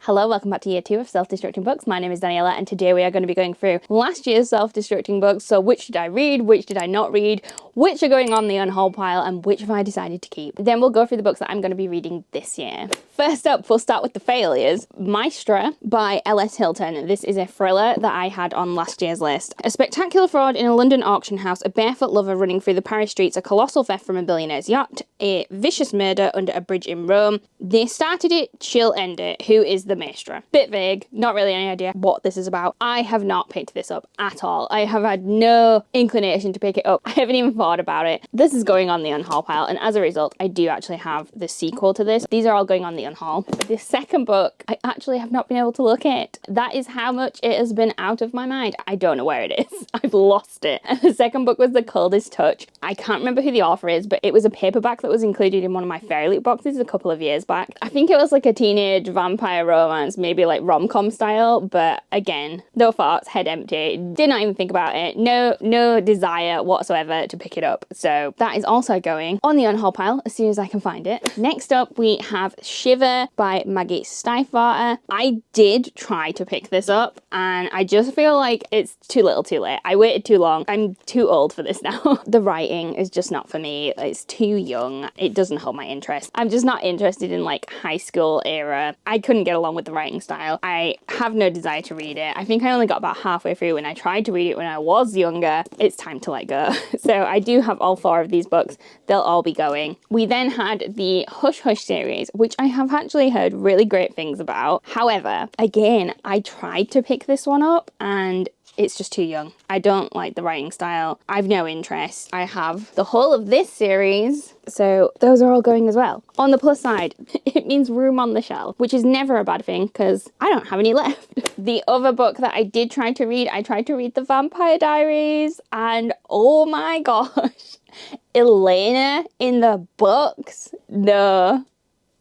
Hello, welcome back to year 2 of self-destructing books. My name is Daniela and today we are going to be going through last year's self-destructing books. So which did I read, which did I not read, which are going on the unhaul pile and which have I decided to keep. Then we'll go through the books that I'm going to be reading this year. First up, we'll start with the failures. Maestra by L.S. Hilton. This is a thriller that I had on last year's list. A spectacular fraud in a London auction house, a barefoot lover running through the Paris streets, a colossal theft from a billionaire's yacht, a vicious murder under a bridge in Rome. They started it, she'll end it. Who is the Maestra? Bit vague, not really any idea what this is about. I have not picked this up at all. I have had no inclination to pick it up. I haven't even thought about it. This is going on the unhaul pile, and as a result, I do actually have the sequel to this. These are all going on the unhaul. The second book, I actually have not been able to look at. That is how much it has been out of my mind. I don't know where it is. I've lost it. And the second book was The Coldest Touch. I can't remember who the author is, but it was a paperback that was included in one of my Fairy Loot boxes a couple of years back. I think it was like a teenage vampire romance, maybe like rom-com style, but again, no thoughts, head empty, did not even think about it, no desire whatsoever to pick it up. So that is also going on the unhaul pile as soon as I can find it. Next up, we have Shiver by Maggie Stiefvater. I did try to pick this up and I just feel like it's too little too late. I waited too long. I'm too old for this now. The writing is just not for me. It's too young. It doesn't hold my interest. I'm just not interested in like high school era. I couldn't get along with the writing style. I have no desire to read it. I think I only got about halfway through when I tried to read it when I was younger. It's time to let go. So I do have all 4 of these books. They'll all be going. We then had the Hush Hush series, which I have actually heard really great things about. However, again, I tried to pick this one up and it's just too young. I don't like the writing style. I've no interest. I have the whole of this series, so those are all going as well. On the plus side, it means room on the shelf, which is never a bad thing because I don't have any left. The other book that I did try to read, I tried to read The Vampire Diaries, and oh my gosh, Elena in the books. No,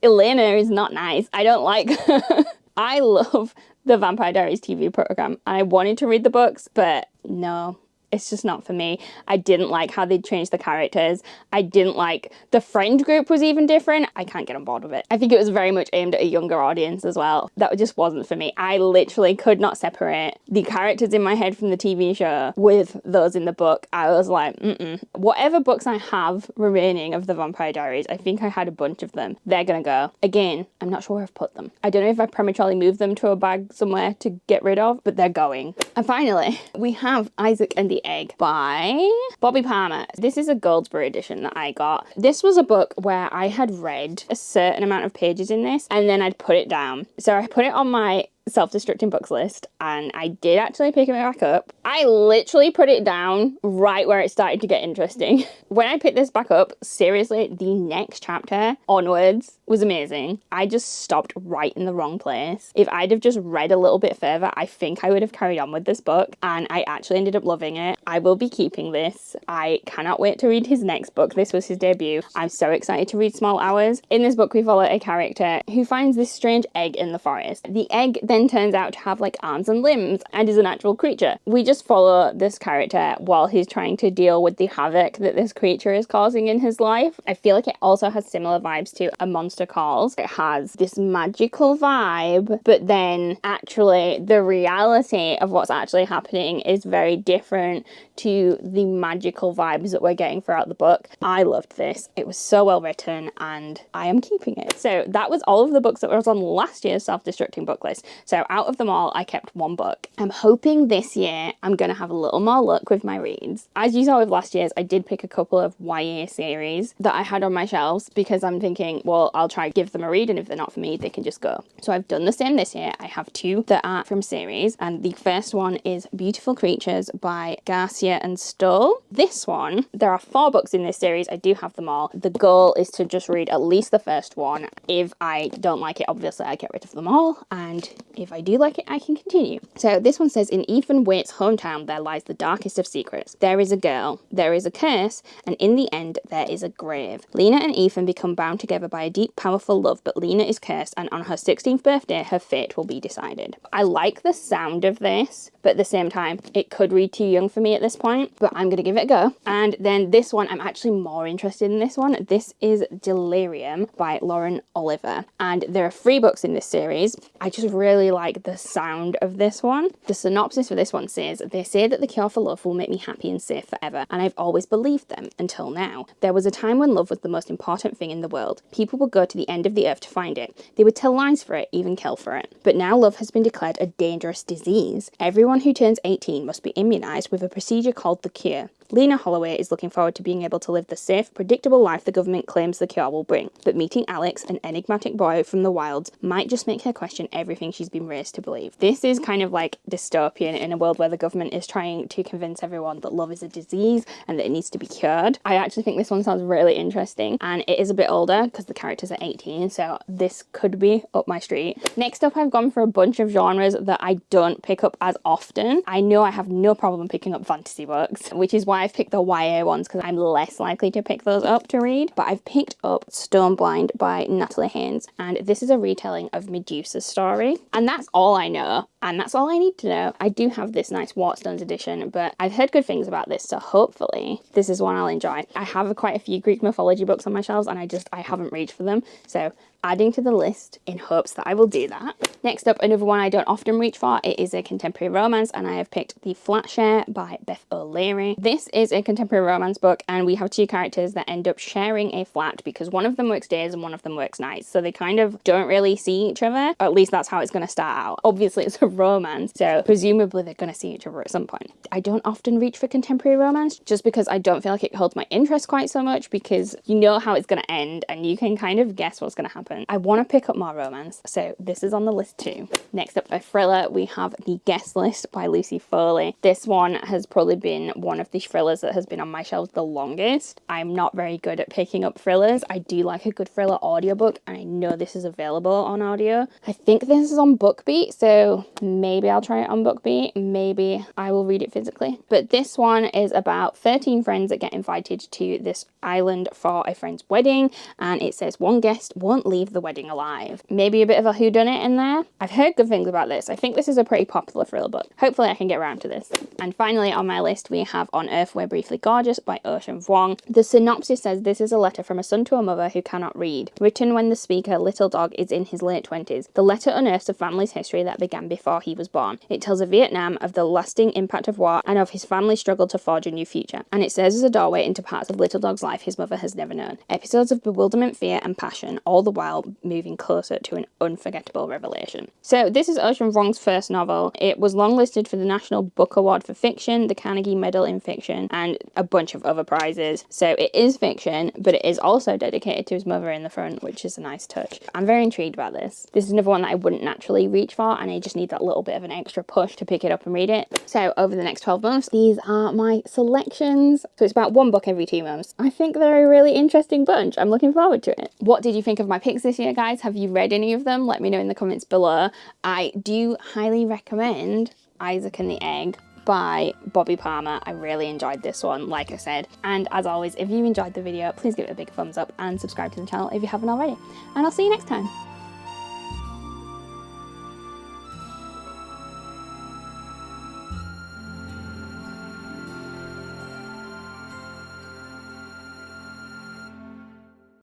Elena is not nice. I don't like her. I love the Vampire Diaries TV program and I wanted to read the books, but no, it's just not for me. I didn't like how they'd changed the characters. I didn't like the friend group was even different. I can't get on board with it. I think it was very much aimed at a younger audience as well. That just wasn't for me. I literally could not separate the characters in my head from the TV show with those in the book. I was like, Whatever books I have remaining of the Vampire Diaries, I think I had a bunch of them. They're gonna go. Again, I'm not sure where I've put them. I don't know if I prematurely moved them to a bag somewhere to get rid of, but they're going. And finally, we have Isaac and the Egg by Bobby Palmer. This is a Goldsboro edition that I got. This was a book where I had read a certain amount of pages in this and then I'd put it down. So I put it on my self-destructing books list and I did actually pick it back up. I literally put it down right where it started to get interesting. When I picked this back up, seriously, the next chapter onwards was amazing. I just stopped right in the wrong place. If I'd have just read a little bit further, I think I would have carried on with this book and I actually ended up loving it. I will be keeping this. I cannot wait to read his next book. This was his debut. I'm so excited to read Small Hours. In this book, we follow a character who finds this strange egg in the forest. The egg then turns out to have like arms and limbs and is an actual creature. We just follow this character while he's trying to deal with the havoc that this creature is causing in his life. I feel like it also has similar vibes to A Monster Calls. It has this magical vibe, but then actually the reality of what's actually happening is very different to the magical vibes that we're getting throughout the book. I loved this. It was so well written and I am keeping it. So that was all of the books that was on last year's self-destructing book list. So out of them all, I kept 1 book. I'm hoping this year I'm going to have a little more luck with my reads. As you saw with last year's, I did pick a couple of YA series that I had on my shelves because I'm thinking, well, I'll try to give them a read and if they're not for me, they can just go. So I've done the same this year. I have 2 that are from series and the first one is Beautiful Creatures by Garcia and Stoll. This one, there are 4 books in this series. I do have them all. The goal is to just read at least the first one. If I don't like it, obviously I get rid of them all and if I do like it, I can continue. So this one says, in Ethan Waite's hometown, there lies the darkest of secrets. There is a girl, there is a curse, and in the end, there is a grave. Lena and Ethan become bound together by a deep, powerful love, but Lena is cursed, and on her 16th birthday, her fate will be decided. I like the sound of this, but at the same time, it could read too young for me at this point, but I'm gonna give it a go. And then this one, I'm actually more interested in this one. This is Delirium by Lauren Oliver, and there are 3 books in this series. I just really like the sound of this one. The synopsis for this one says, they say that the cure for love will make me happy and safe forever, and I've always believed them, until now. There was a time when love was the most important thing in the world. People would go to the end of the earth to find it. They would tell lies for it, even kill for it. But now love has been declared a dangerous disease. Everyone who turns 18 must be immunized with a procedure called the cure. Lena Holloway is looking forward to being able to live the safe, predictable life the government claims the cure will bring. But meeting Alex, an enigmatic boy from the wilds, might just make her question everything she's been raised to believe. This is kind of like dystopian in a world where the government is trying to convince everyone that love is a disease and that it needs to be cured. I actually think this one sounds really interesting, and it is a bit older because the characters are 18, so this could be up my street. Next up, I've gone for a bunch of genres that I don't pick up as often. I know I have no problem picking up fantasy books, which is why I've picked the YA ones, because I'm less likely to pick those up to read. But I've picked up Stoneblind by Natalie Haynes, and this is a retelling of Medusa's story. And that's all I know, and that's all I need to know. I do have this nice Waterstones edition, but I've heard good things about this, so hopefully this is one I'll enjoy. I have quite a few Greek mythology books on my shelves, and I haven't reached for them, so adding to the list in hopes that I will do that. Next up, another one I don't often reach for. It is a contemporary romance, and I have picked The Flatshare by Beth O'Leary. This is a contemporary romance book, and we have 2 characters that end up sharing a flat because one of them works days and one of them works nights, so they kind of don't really see each other, or at least that's how it's going to start out. Obviously it's a romance, so presumably they're going to see each other at some point. I don't often reach for contemporary romance just because I don't feel like it holds my interest quite so much, because you know how it's going to end and you can kind of guess what's going to happen. I want to pick up more romance, so this is on the list too. Next up, a thriller, we have The Guest List by Lucy Foley. This one has probably been one of the thrillers that has been on my shelves the longest. I'm not very good at picking up thrillers. I do like a good thriller audiobook, and I know this is available on audio. I think this is on BookBeat, so maybe I'll try it on BookBeat. Maybe I will read it physically. But this one is about 13 friends that get invited to this island for a friend's wedding, and it says one guest won't leave the wedding alive. Maybe a bit of a whodunit in there. I've heard good things about this. I think this is a pretty popular thriller book. Hopefully I can get around to this. And finally on my list we have On Earth We're Briefly Gorgeous by Ocean Vuong. The synopsis says this is a letter from a son to a mother who cannot read, written when the speaker, Little Dog, is in his late 20s. The letter unearths a family's history that began before he was born. It tells of Vietnam, of the lasting impact of war, and of his family's struggle to forge a new future. And it serves as a doorway into parts of Little Dog's life his mother has never known. Episodes of bewilderment, fear, and passion, all the while moving closer to an unforgettable revelation. So this is Ocean Vuong's first novel. It was longlisted for the National Book Award for Fiction, the Carnegie Medal in Fiction, and a bunch of other prizes. So it is fiction, but it is also dedicated to his mother in the front, which is a nice touch. I'm very intrigued about this. This is another one that I wouldn't naturally reach for, and I just need that little bit of an extra push to pick it up and read it. So over the next 12 months, these are my selections. So it's about 1 book every 2 months. I think they're a really interesting bunch. I'm looking forward to it. What did you think of my picks this year, guys? Have you read any of them? Let me know in the comments below. I do highly recommend Isaac and the Egg by Bobby Palmer. I really enjoyed this one, like I said. And as always, if you enjoyed the video, please give it a big thumbs up and subscribe to the channel if you haven't already. And I'll see you next time.